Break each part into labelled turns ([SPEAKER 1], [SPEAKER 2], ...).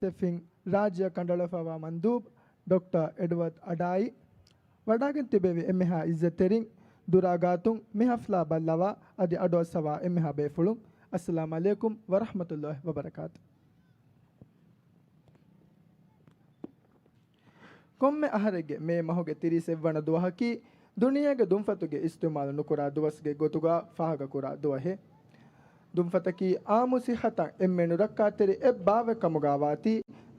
[SPEAKER 1] Steffing Rajya Kandalafawa Mandub, Dr. Edward Adai, Wadagan Tibevi Emeha Izzetering, Duragatung, Mehafla Ballawa, Adi Adosawa Emeha Befulum, Assalamu alaikum wa rahmatullahi wa barakatuh. Komme aharege me mahoge 37 duwahaki, duniyage dumfatuge istimal nukura duwasge gotuga fahaga kura duwahe. ದುಂಫತಕಿ ಆಮು ಸಿಹತ ಎಮ್ಮೆನು ರಕ್ಕಾತೆರಿ ಎಬ್ಬಾವೆ ಕಮುಗಾವಾತಿ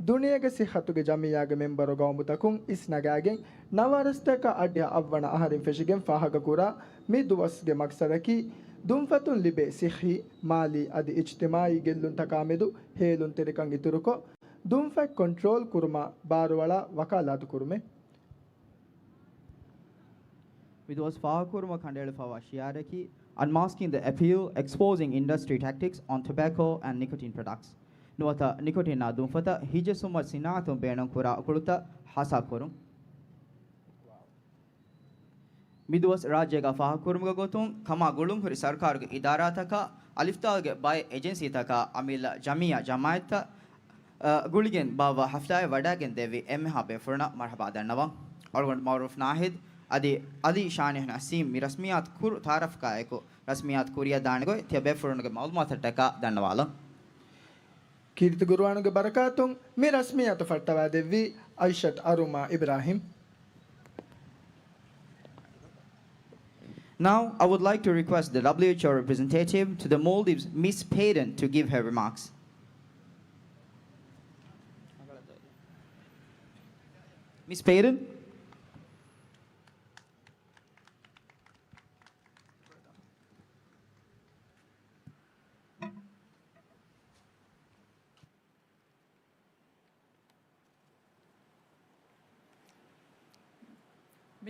[SPEAKER 1] ದುನಿಯಗೆ ಸಿಹತುಗೆ ಜಮಿಯಾಗೆ ಮೆಂಬರು ಗೌಮುತಕುಂ ಇಸ್ನಗಾಗೆಂ ನವರಸ್ತಕ ಅಡ್ಯ ಅವ್ವಣ ಅಹರಿಂ ಫೆಶಿಗೆಂ ಫಾಹಗ ಕುರ ಮಿ ದುವಸ್ಗೆ ಮಕ್ಸದಕಿ ದುಂಫತುನ್ ಲಿಬೆ ಸಿಹಿ ಮಾಲಿ ಅದಿ ಇಜ್ತಿಮಾಯಿ ಗೆಲ್ಲುನ್ ತಕಾಮೆದು ಹೇಲುನ್ ತೆರಿಕಂ ಇತುರುಕೊ ದುಂಫೆಕ್ ಕಂಟ್ರೋಲ್ ಕುರುಮ ಬಾರುವಳ ವಕಾಲಾತು ಕುರುಮೆ
[SPEAKER 2] ವಿದುವಸ್ ಫಾಹ ಕುರುಮ ಖಂಡೇಳು ಫಾವ ಶಿಯಾರಕಿ unmasking the appeal, exposing industry tactics on tobacco and nicotine products. Nuwata nicotine na dumfata hije summa sinatum beenon kura kuluta hasa kurum. Miduwas rajyaga faha kurumga gotum kama gulum huri sarkarga idarataka aliftaage by agency taka amila jamia jamaata guligen bawa haftaye wadagen devi emha befurna marhaba dannawa. Orgon Maruf Nahid adi shani nasim mi rasmiyat kur taraf ka eko rasmiyat kuriya daanigo tiabe furunuge malumat taka dannawala
[SPEAKER 1] ಕೀರ್ತಿ ಗುರುವಾನುಗೆ ಬರಕಾತುಂ ಮಿ ರಸ್ಮಿಯತ ಫಟ್ಟವಾ ದೆವ್ವಿ Aishath Aruma Ibrahim.
[SPEAKER 2] Now I would like to request the WHO representative to the Maldives, Miss Payden, to give her remarks. Miss Payden.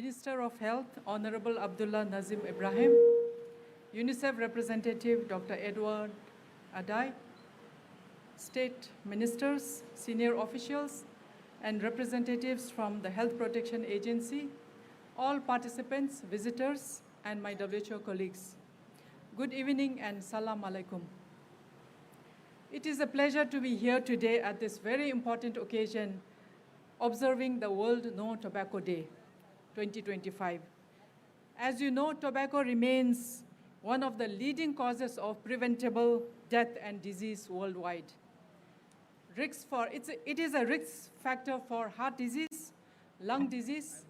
[SPEAKER 3] Minister of Health, Honorable Abdullah Nazim Ibrahim, UNICEF Representative Dr. Edward Adai, State Ministers, senior officials, and representatives from the Health Protection Agency, all participants, visitors, and my WHO colleagues. Good evening and salam alaikum. It is a pleasure to be here today at this very important occasion, observing the World No Tobacco Day 2025. As you know, tobacco remains one of the leading causes of preventable death and disease worldwide. It is a risk factor for heart disease, lung disease,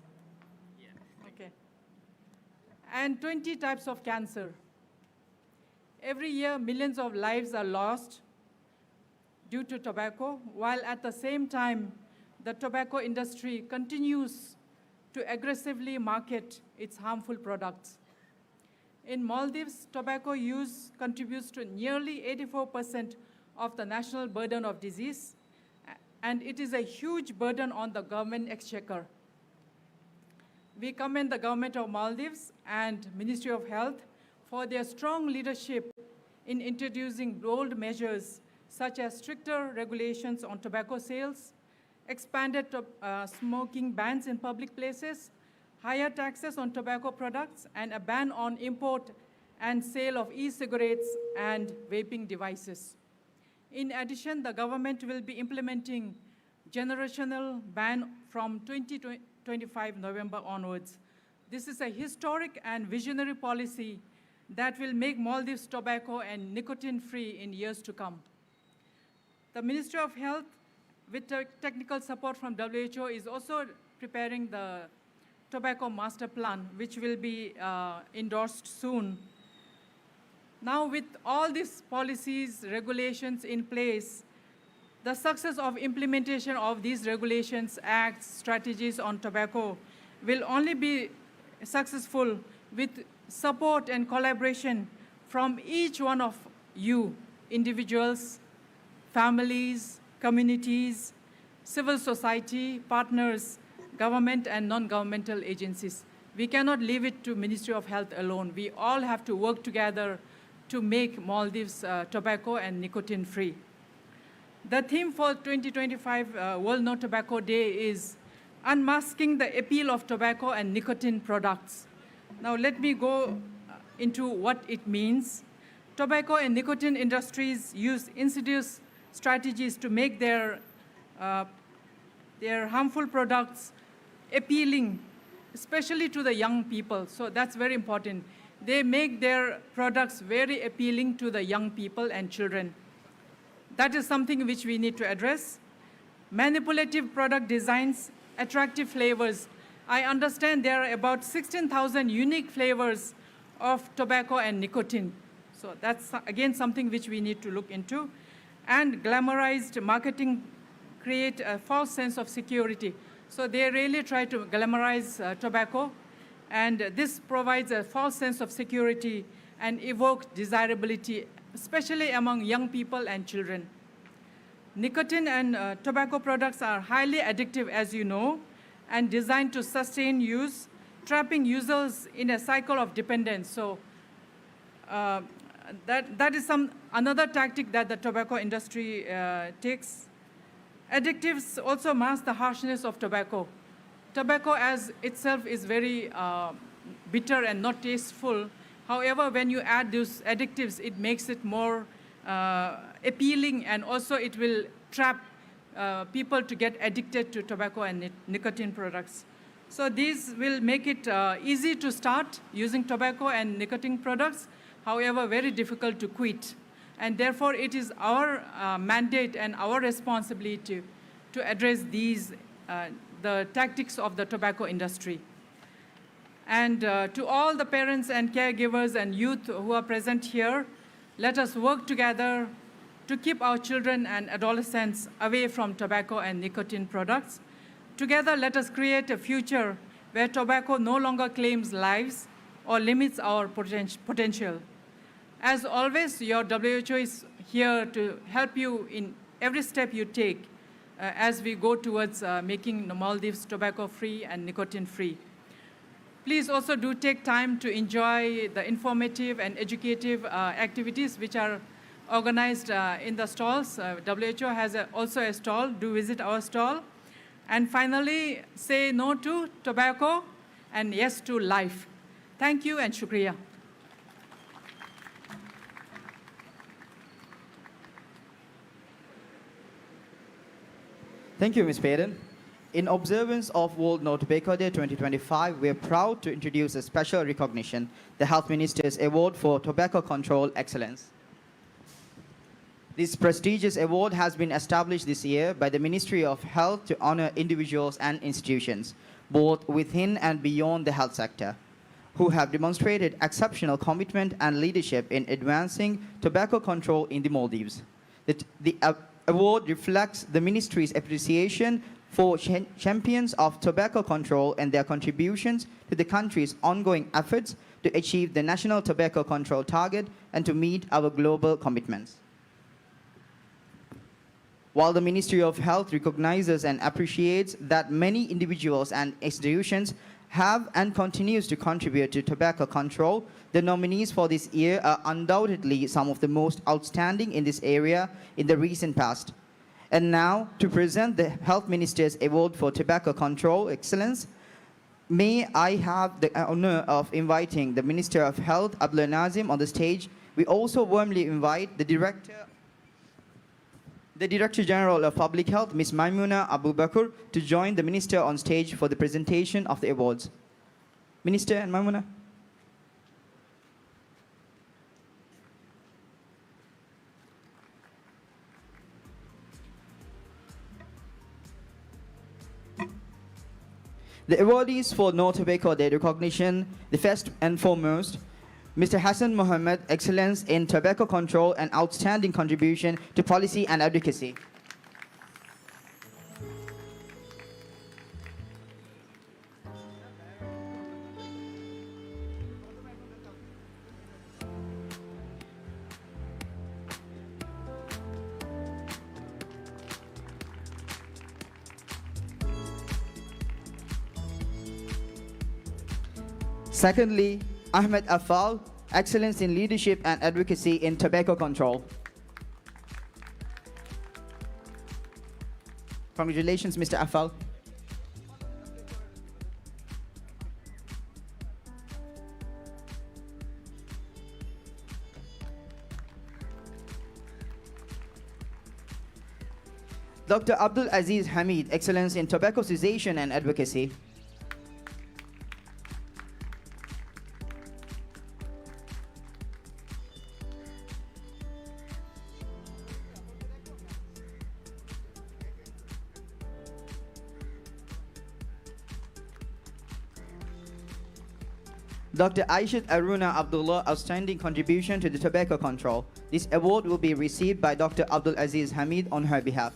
[SPEAKER 3] and 20 types of cancer. Every year, millions of lives are lost due to tobacco, while at the same time, the tobacco industry continues to aggressively market its harmful products. In Maldives, tobacco use contributes to nearly 84% of the national burden of disease, and it is a huge burden on the government exchequer. We commend the government of Maldives and Ministry of Health for their strong leadership in introducing bold measures such as stricter regulations on tobacco sales, expanded smoking bans in public places, higher taxes on tobacco products, and a ban on import and sale of e-cigarettes and vaping devices. In addition, the government will be implementing generational ban from 2025 November onwards. This is a historic and visionary policy that will make Maldives tobacco and nicotine-free in years to come. The Ministry of Health, with technical support from WHO, is also preparing the tobacco master plan, which will be endorsed soon. Now, with all these policies, regulations in place, the success of implementation of these regulations, acts, strategies on tobacco will only be successful with support and collaboration from each one of you, individuals, families, communities, civil society, partners, government and non-governmental agencies. We cannot leave it to Ministry of Health alone. We all have to work together to make Maldives tobacco and nicotine free. The theme for 2025 World No Tobacco Day is unmasking the appeal of tobacco and nicotine products. Now let me go into what it means. Tobacco and nicotine industries use insidious strategies to make their uh, their harmful products appealing, especially to the young people. So that's very important. They make their products very appealing to the young people and children. That is something which we need to address. Manipulative product designs, attractive flavors. I understand there are about 16,000 unique flavors of tobacco and nicotine. So that's, again, something which we need to look into. And glamorized marketing create a false sense of security. So they really try to glamorize tobacco, and this provides a false sense of security and evokes desirability, especially among young people and children. Nicotine and tobacco products are highly addictive, as you know, and designed to sustain use, trapping users in a cycle of dependence. So that is another tactic that the tobacco industry takes. Additives also mask the harshness of tobacco. Tobacco as itself is very bitter and not tasteful. However, when you add those additives, it makes it more appealing, and also it will trap people to get addicted to tobacco and nicotine products. So these will make it easy to start using tobacco and nicotine products, however, very difficult to quit. And therefore, it is our mandate and our responsibility to address these, the tactics of the tobacco industry. And to all the parents and caregivers and youth who are present here, let us work together to keep our children and adolescents away from tobacco and nicotine products. Together, let us create a future where tobacco no longer claims lives or limits our potential. As always, your WHO is here to help you in every step you take as we go towards making the Maldives tobacco-free and nicotine-free. Please also do take time to enjoy the informative and educative activities which are organized in the stalls. WHO has also a stall. Do visit our stall. And finally, say no to tobacco and yes to life. Thank you and shukriya.
[SPEAKER 2] Thank you, Ms. Payden. In observance of World No Tobacco Day 2025, we are proud to introduce a special recognition, the Health Minister's Award for Tobacco Control Excellence. This prestigious award has been established this year by the Ministry of Health to honor individuals and institutions, both within and beyond the health sector, who have demonstrated exceptional commitment and leadership in advancing tobacco control in the Maldives. The award reflects the Ministry's appreciation for champions of tobacco control and their contributions to the country's ongoing efforts to achieve the national tobacco control target and to meet our global commitments. While the Ministry of Health recognizes and appreciates that many individuals and institutions have and continues to contribute to tobacco control, the nominees for this year are undoubtedly some of the most outstanding in this area in the recent past. And now, to present the Health Minister's Award for Tobacco Control Excellence, may I have the honor of inviting the Minister of Health, Abdullah Nazim, on the stage. We also warmly invite the Director General of Public Health, Ms. Maimuna Abu Bakr, to join the Minister on stage for the presentation of the awards. Minister and Maimuna. The awardees for No Tobacco Day recognition, the first and foremost, Mr. Hassan Mohammed, Excellence in Tobacco Control and Outstanding Contribution to Policy and Advocacy. Secondly, Ahmed Afal, Excellence in Leadership and Advocacy in Tobacco Control. Congratulations, Mr. Afal. Dr. Abdul Aziz Hamid, Excellence in Tobacco Cessation and Advocacy. Dr. Aishat Aruna Abdullah, Outstanding Contribution to the Tobacco Control. This award will be received by Dr. Abdul Aziz Hamid on her behalf.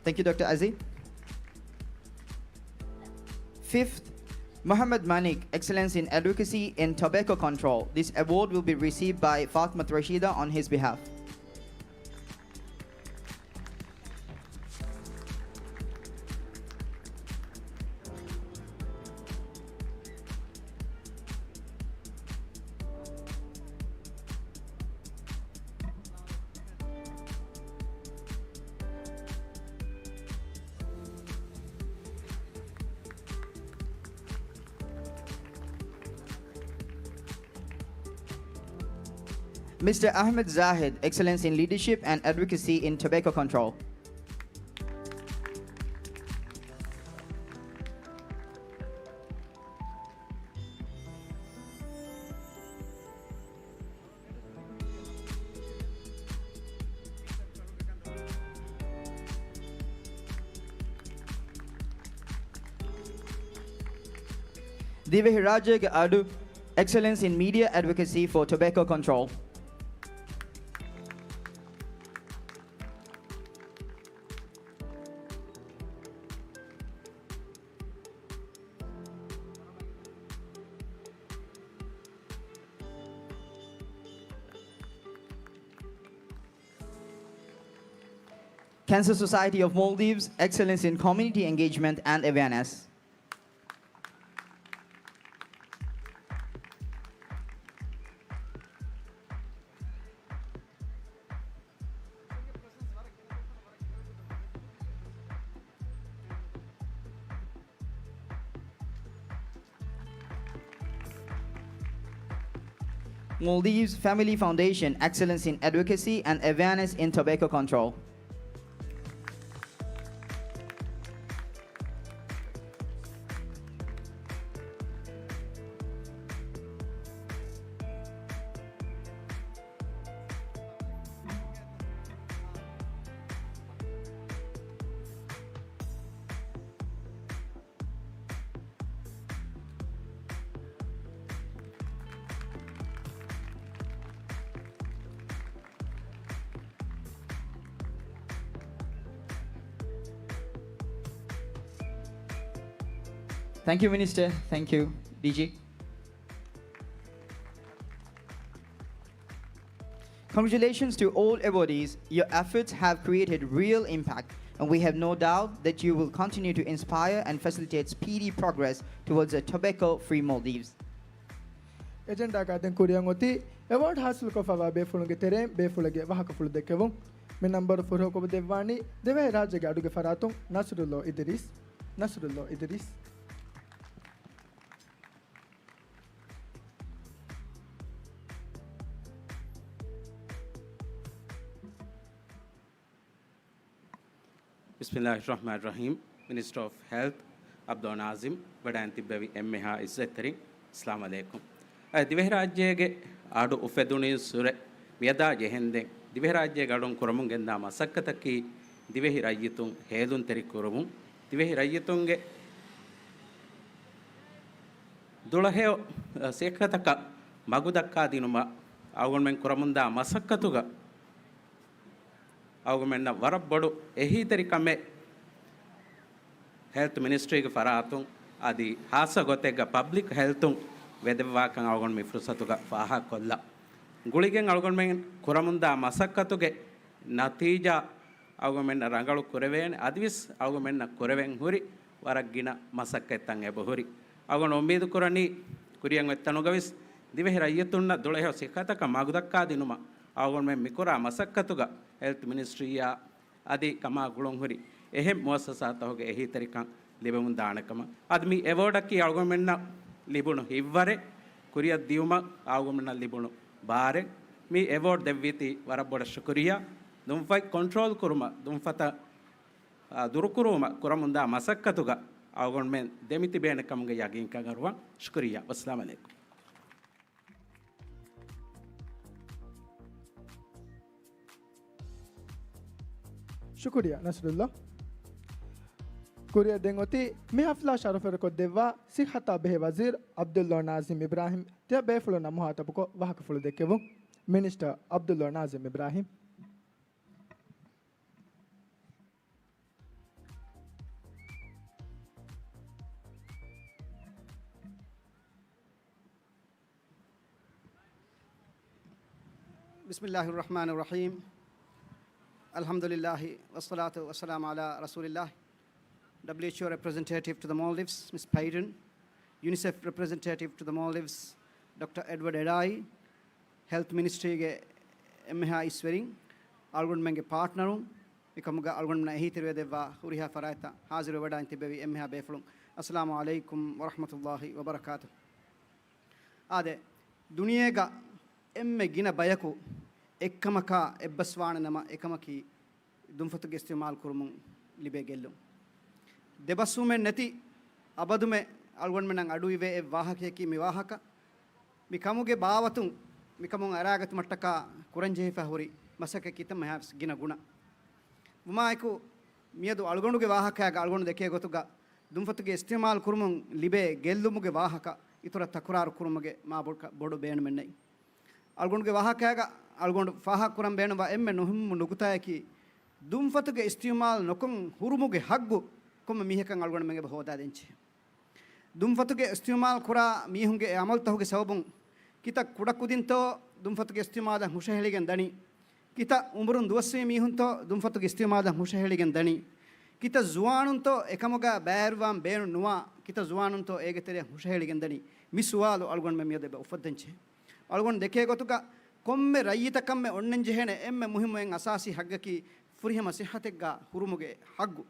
[SPEAKER 2] Thank you, Dr. Aziz. Fifth, Muhammad Manik, Excellence in Advocacy in Tobacco Control. This award will be received by Fatma Rashida on his behalf. Mr. Ahmed Zahid, Excellence in Leadership and Advocacy in Tobacco Control. Divehi Rajag Adu, Excellence in Media Advocacy for Tobacco Control. Cancer Society of Maldives, Excellence in Community Engagement and Awareness. Maldives Family Foundation, Excellence in Advocacy and Awareness in Tobacco Control. Thank you, Minister. Thank you, DG. Congratulations to all awardees. Your efforts have created real impact, and we have no doubt that you will continue to inspire and facilitate speedy progress towards a tobacco-free Maldives.
[SPEAKER 1] Agenda gaden Kuriangoti, award hasil ko fawa befulunge terem, befulage wahaka fulu dekevum. Me number furo ko devani, deve raja gadu ge faratung, Nasrullah Idris. Nasrullah Idris.
[SPEAKER 4] Bismillahirrahmanirrahim. Minister of Health, Abdul Nazim, Badanti Bevi Emmeha Izzatari, Assalamu alaikum. Divehrajyege Adu Ufeduni Sure, Miada Jehende, Divehrajye Gadon Kuramungenda Masakataki, Divehi Rayitung, Hedun Terikurum, Divehi Rayitunge Dulaheo Sekataka, Magudaka Dinuma, Augment Kuramunda, Masakatuga. Augmenna Varabbodu ehi terikame health ministry ge faratung adi hasa gotega public healthung vedeva kan agon mi frusatuga faha kolla guligen algonmen kuramunda masakkatuge natija algomenna rangalu kureven advis algomenna kureven huri waragina masakketan ebohuri agon ummeedu kurani kuriyan wettanugavis divehira yetunna doleho sikataka magudakka dinuma algonmen mikura masakkatuga health ministry ya අදි කමා ගුලොන් හොරි එහෙම් මුවස්සසාතවගේ එහි තරිකන් ලිබමුන් දානකම අද මේ එවෝඩක් කී අල්ගොමෙන්න ලිබුණු හිව්වරේ කුරිය දියුම ආගොමෙන්න ලිබුණු බාරෙ මේ award දෙවිති වරබොඩ ශුක්‍රියා දුම්ෆයි control ಕುರುಮ ದುಂಫತ ದುರುಕುರುಮ ಕುರಮುಂದ ಮಸಕ್ಕತುಗ ಅವಗೊಂಡ main ದೆಮಿತಿ ಬೇನ ಕಮ್ಗೆ ಯಾಗಿನ್ ಕಗರುವ ಶುಕ್ರಿಯಾ ಅಸ್ಸಲಾಮು ಅಲೈಕುಂ
[SPEAKER 1] ಶುಕ್ರಿಯಾ ನಸ್ರುಲ್ಲಾ ಕುರಿಯ ದೆಂಗೊತಿ ಮಿ ಹಫ್ಲಾ ಶರಫರ ಕೊ ದೆವ್ವಾ ಸಿಹತಾ ಬೆಹೆ ವಜೀರ್ Abdullah Nazim Ibrahim ತ್ಯ ಬೇಫುಲು ನಮು ಹಾತಪುಕೊ ವಹಕಫುಲು ದೆಕ್ಕೆವು minister Abdullah Nazim Ibrahim
[SPEAKER 5] بسم الله الرحمن الرحيم الحمد لله والصلاة والسلام على رسول الله WHO representative to the Maldives Ms. Payden UNICEF representative to the Maldives Dr. Edward Edai Health Ministry ge MH Iswering algon menge partneru ikamuga algon na hitirwe devwa huriha farata haziru wada intibevi MH befulum assalamu alaikum wa rahmatullahi wa barakatuh ade duniyega emme gina bayaku ekkamaka ebbaswana nama ekamaki dumfatuge istimal kurumun libe gellu debasume neti abadume algonme nan adu ive e wahake ki mi wahaka mi kamuge bawatun mi kamun aragat mattaka kuranje fa hori masaka kitam mahas gina guna umaiku miedu algonuge wahaka ga algonu deke gotuga dumfatuge istimal kurumun libe gellumuge wahaka itura takurar kurumuge ma bodu beenu mennai algonduge wahakaga algondu faha kuram beenwa emme nohum nugutayaki dumfatuge istimal nokon hurumuge haggu komme mihekan algondu menge hoda denche dumfatuge istimal kura mihunge amal tahuge sababun kita kudakudinto dumfatuge istimal hushaheligen dani kita umrun duwasse mihunto dumfatuge istimal hushaheligen dani kita zuwanunto ekamoga bairwan beenu nuwa kita zuwanunto egetere hushaheligen dani misuwalu algondu me miyade ufaddenche algon deke gotuka komme rayitakamme onnen jehene emme muhimen asasi haggaki furihama sihategga hurumuge haggu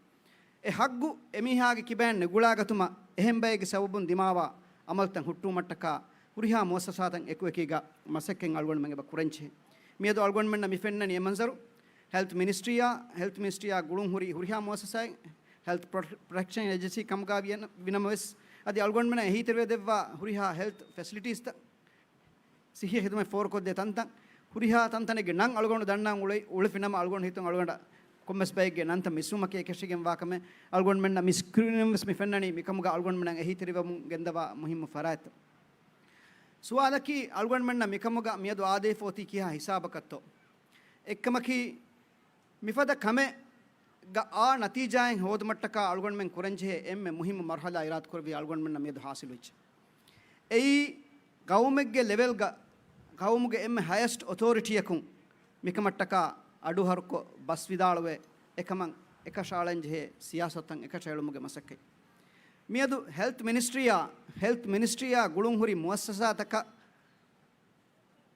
[SPEAKER 5] e haggu emihaage kiben negulagatuma ehembayge sabubun dimawa amaltan huttu mattaka furiha muassasatan ekuekiga masekken algon menge bakurenche miedo algon menna mifennani emanzaru health ministry ya gulun huri furiha muassasai health protection agency kamga vinamwes adi algon menna ehiterwe devwa furiha health facilities ta sihiya hidume for kodde tantan huriha tantanege nan algonu dannan ulefinama algon hitun algonda kommes bayge nanta misumake keshigen wakame algon menna miskrinimus mi fennani mikamuga algon menna ehitiriwum gendawa muhimmu farat sualaki algon menna mikamuga miedu ade foti kiha hisabakatto ekkamaki mifada kame ga a natijaen hodmattaka algon men kurenje emme muhimmu marhala irat kurvi algon menna miedu hasil wech ei gawmegge level ga gawmuge emme highest authority yakun mikamattaka adu harko bas vidalwe ekaman eka challenge he siyasatan eka chelumuge masakke miedu health ministry ya gulun huri muassasataka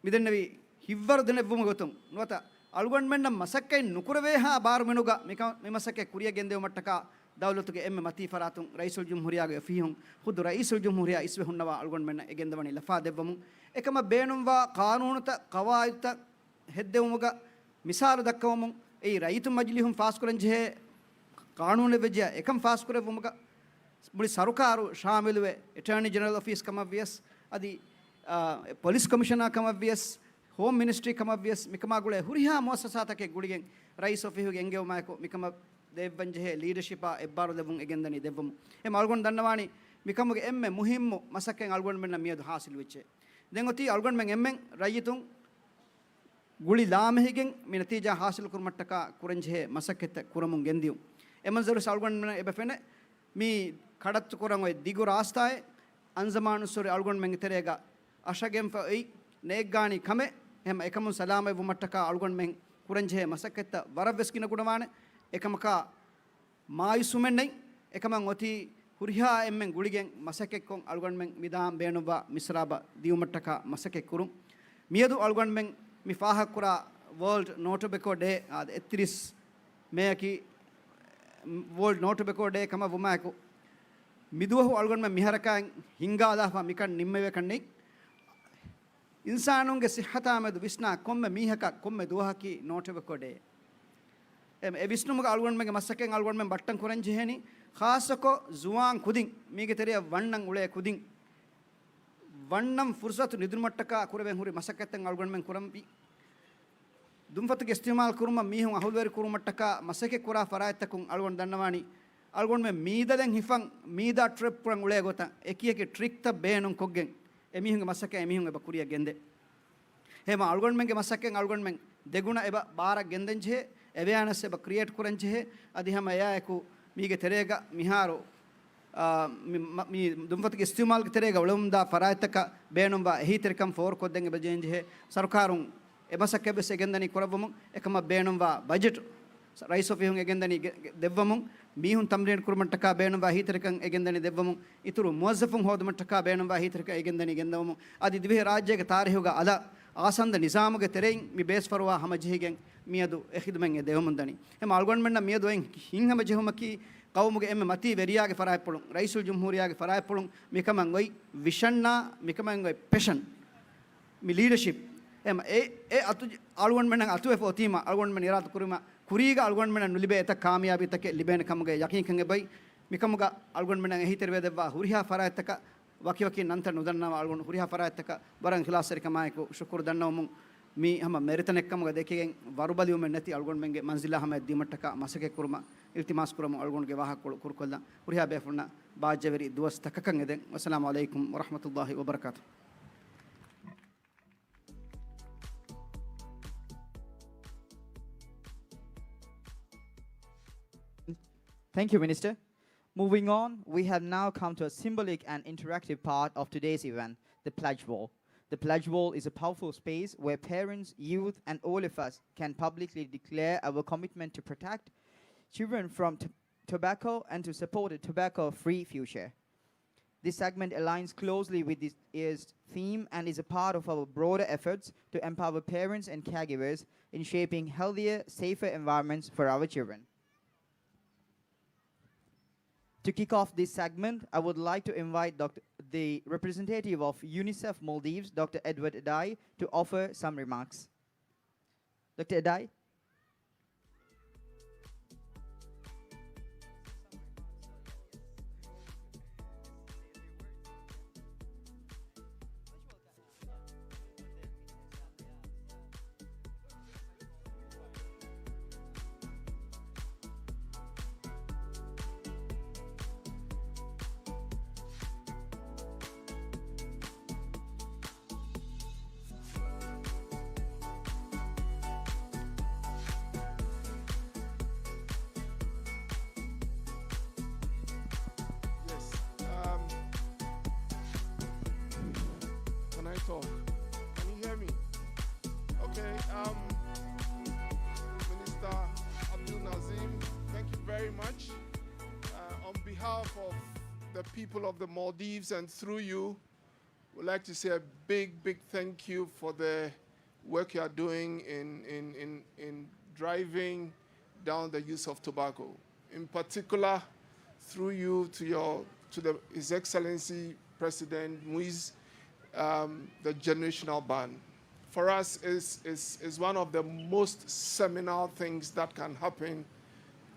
[SPEAKER 5] midennevi hivvar denevum gotum nuata algon menna masakke nukurave ha bar menuga me masakke kuriya gendev mattaka dawlatuge emme mati faratun raisul jumhuriya ge fihun khud raisul jumhuriya iswe hunnawa algon menna egendawani lafa devum ekama beenumwa qanunata qawaidta heddewumuga misalu dakkawum ei raitu majlihum fas kurenje qanune vejya ekam fas kurevumuga muli sarukaru shamilwe attorney general office kamavias adi police commissioner kamavias home ministry kamavias mikama gule huriha muassasatake guligen rais office engewma ko mikama devvanjehe leadership a ebbaru devun egendani devum em algon dannawani mikamuge emme muhimmu masakken algon menna miedu hasil wecche den oti algon men emmen rayitun guli lamehigen mi natija hasil kurmattaka kurenje masakkette kuramun gendiu emanzaru algon men ebefene mi kadattu kuran oy digu rastaye anzamanusuri algon men terega ashagem fa ei neggani kame em ekamun salama evumattaka algon men kurenje masakketta waraveskina kudawane ekamaka maayusumennai ekaman oti huriha emmen guligen masakekkon algon men midam beenuba misraba diumattaka masakekkurum miedu algon men mi faha kura world notobeko day ad etris මේකි world no tobacco day kama wumaku miduhu algonme miharaka hingada fa mikan nimmeve kanni insanunge sihhata medu visna komme mihaka komme duhaki no tobacco day em e visnumuga algonmege massaken algonme battan kuranji heni khasako zuwan kudin mige teriya vannan ule kudin vannam fursatu nidurmattaka kureben huri masakatten algonmen kurambi dumfatuge istimal kuruma mihun ahulweri kurumattaka masake kura farayattakun algon dannawani algon me mida den hifan mida trip kuran ule gota ekiyeke trick ta beenun koggen emihunge masake emihun eba kuriya gende hema algon menge masaken algon men deguna eba bara genden je awareness eba create kuran je adi hama yaku mige terega miharo mi dumfatuge istimal ge terega ulumda farayataka beenun ba ehi terkam for kodden eba jenje sarkarun ebasake bes egendani korabum ekama beenun ba budget rais of hung egendani devvamun mihun tamrin kurmantaka beenum ba hitrekan egendani devvamun ituru muwazzafun hodumantaka beenum ba hitreka egendani gendavamun adi dive rajyege tarihuga ada asanda nizamuge terein mi base farwa hamajigen miyadu ekhidmen e devamundani em algon menna miyadu en hinhama jehumaki qawmuge emme mati veriyage faray pulun raisul jumhuriyage faray pulun mikaman oi visionna mikaman oi passion mi leadership em e atu algon menna atu e fotima algon men irat kurima kuriga algon mena nulibe eta kamiyabi take liben kamuge yakin kange bay mikamuga algon mena ehiter wedeva huriha farayataka waki waki nanta nudanna algon huriha farayataka baran khilasari kamayku shukur dannamu mi hama meritanek kamuga dekegen warubaliu men nati algon menge manzila hama dimattaka masake kurma iltimas kuramu algon ge waha kurkolla huriha befunna baajeveri duwas takakan eden assalamu alaikum wa rahmatullahi wa barakatuh.
[SPEAKER 2] Thank you, Minister. Moving on, we have now come to a symbolic and interactive part of today's event, the Pledge Wall. The Pledge Wall is a powerful space where parents, youth, and all of us can publicly declare our commitment to protect children from tobacco and to support a tobacco-free future. This segment aligns closely with this year's theme and is a part of our broader efforts to empower parents and caregivers in shaping healthier, safer environments for our children. To kick off this segment, I would like to invite the representative of UNICEF Maldives, Dr. Edward Adai, to offer some remarks. Dr. Adai?
[SPEAKER 6] Talk. Can you hear me? Okay. Minister Abdul Nazim, thank you very much. On behalf of the people of the Maldives and through you, we'd like to say a big thank you for the work you are doing in driving down the use of tobacco. In particular, through you to His Excellency President Muiz, the generational ban. For us is one of the most seminal things that can happen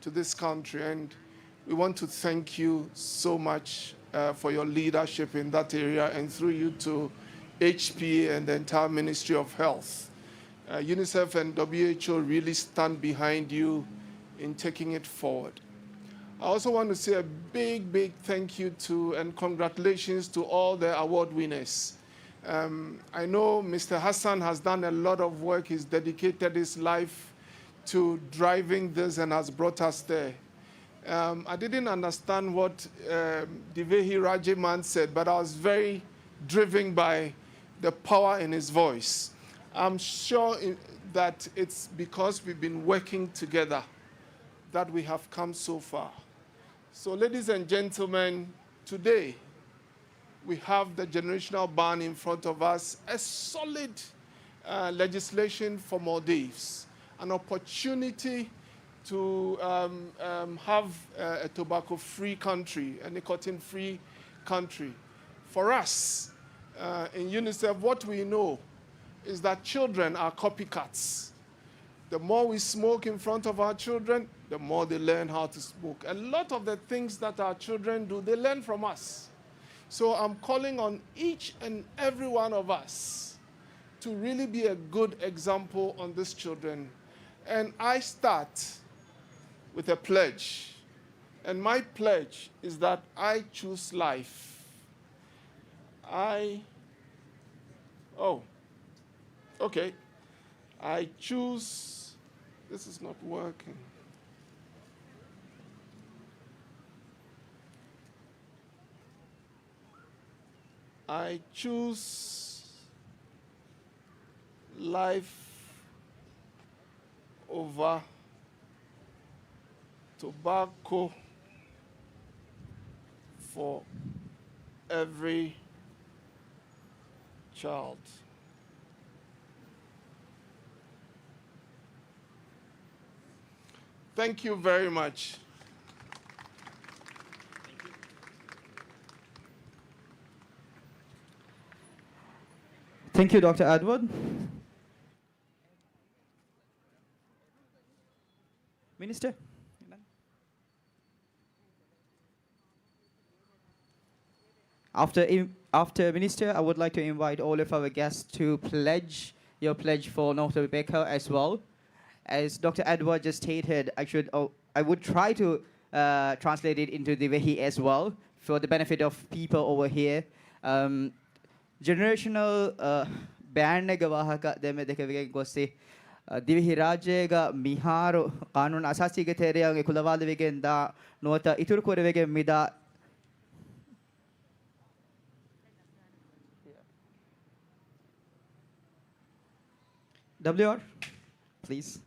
[SPEAKER 6] to this country, and we want to thank you so much for your leadership in that area, and through you to HPA and the entire Ministry of Health. UNICEF and WHO really stand behind you in taking it forward. I also want to say a big thank you to and congratulations to all the award winners. I know Mr. Hassan has done a lot of work. He's dedicated his life to driving this and has brought us there. I didn't understand what Divehi Rajiman said, but I was very driven by the power in his voice. I'm sure that it's because we've been working together that we have come so far. So, ladies and gentlemen, today, we have the generational ban in front of us, a solid legislation for Maldives, an opportunity to have a tobacco-free country, a nicotine-free country. For us, in UNICEF, what we know is that children are copycats. The more we smoke in front of our children, the more they learn how to smoke. A lot of the things that our children do, they learn from us. So I'm calling on each and every one of us to really be a good example on these children. And I start with a pledge. And my pledge is that I choose life. I choose, this is not working. I choose life over tobacco for every child. Thank you very much.
[SPEAKER 2] Thank you, Dr. Edward. Minister. After Minister, I would like to invite all of our guests to pledge your pledge for North Tobacco as well. As Dr. Edward just stated, I would try to translate it into the Vehi as well for the benefit of people over here. Generational ban එක වාහක දෙම දෙක වගේ ගොස්සේ දිවිහි රාජ්‍යයක මිහාරු කානූන අසාසික තේරයන්ගේ කුලවාද වේගෙන් දා නොත ඉතුරු කර වේගෙන් මිදා WR please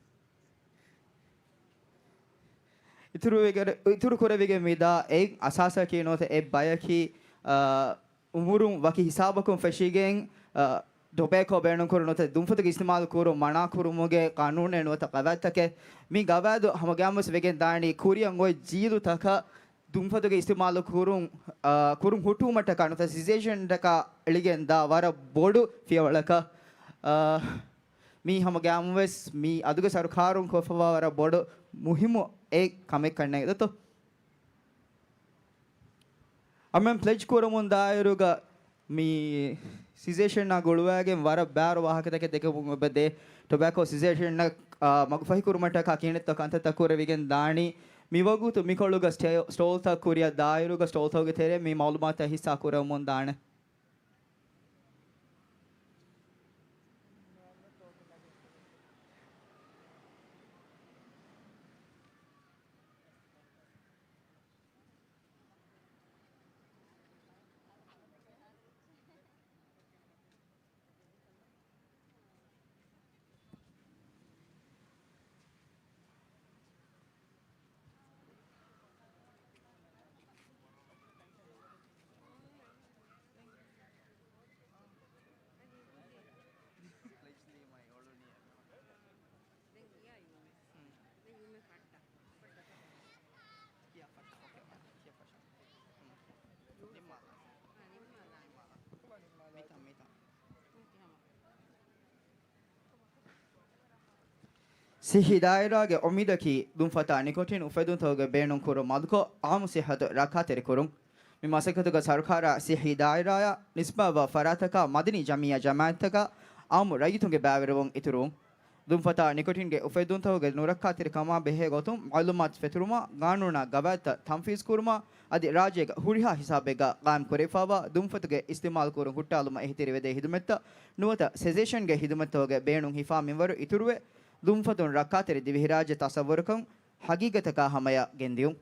[SPEAKER 2] ඉතුරු කර වේගෙන් මිදා ඒ අසාස කියනොත ඒ බයකි umurun waki hisabakum fashigen tobacco bannon korunote dumfutuge istimal kuru mana kurumuge kanun enota qawattake mi gawadu hamagamus vegen dani kuriyan oy jilu taka dumfutuge istimal kurun hutumata kanota cessation taka eligen da wara bodu fiyawalaka mi hamagamus mi aduge sarkarun kofawa wara bodu muhimu e kamek kanne dato අමෙන් ප්ලෙජ් කරමුන් දායරුග මී සිසේෂන් නා ගොළුවාගෙන් වර බෑර වාහකතක දෙක ඔබදේ tobacco සිසේෂන් නා මගෆහි කුරුමට කා කියනෙත් කන්ත තකුර විගෙන් දානි මිවගුතු මිකොළුග stall තා කුරියා දායරුග stall තෝගේ තෙරේ මී මාලුමාත හිස්සා කරමුන් දාන සිහි දායරාගේ ඔමිදකි දුම්ෆතා නිකොටින් උෆෙදුන් තෝගේ බේනුන් කුරු මදුකෝ ආමු සිහත රකාතෙරි කුරුන් මි මසකතුග සරකාර සිහි දායරාය නිස්බව ෆරාතක මදිනි ජමියා ජමාඅතක ආමු රයිතුන්ගේ බෑවරවොන් ඉතුරුන් දුම්ෆතා නිකොටින්ගේ උෆෙදුන් තෝගේ නුරකාතෙරි කමා බෙහෙ ගොතුම් මාලුමාත් ෆෙතුරුමා ගානුනා ගවත තම්ෆීස් කුරුමා අදි රාජේග හුරිහා හිසාබෙග ගාම් කුරේෆාවා දුම්ෆතුගේ ඉස්තිමාල් කුරුන් හුට්ටාලුම එහිතිරි වෙදේ හිදුමෙත්ත නුවත සෙසේෂන්ගේ හිදුමෙත්තෝගේ බේනුන් හිෆා මින්වරු ඉතුරුවේ දුම්ෆතුන් රක්කාතෙරි දිවිහිරාජ්‍ය තසවුරකම් හගීගතකා හමය ගෙන්දියුම්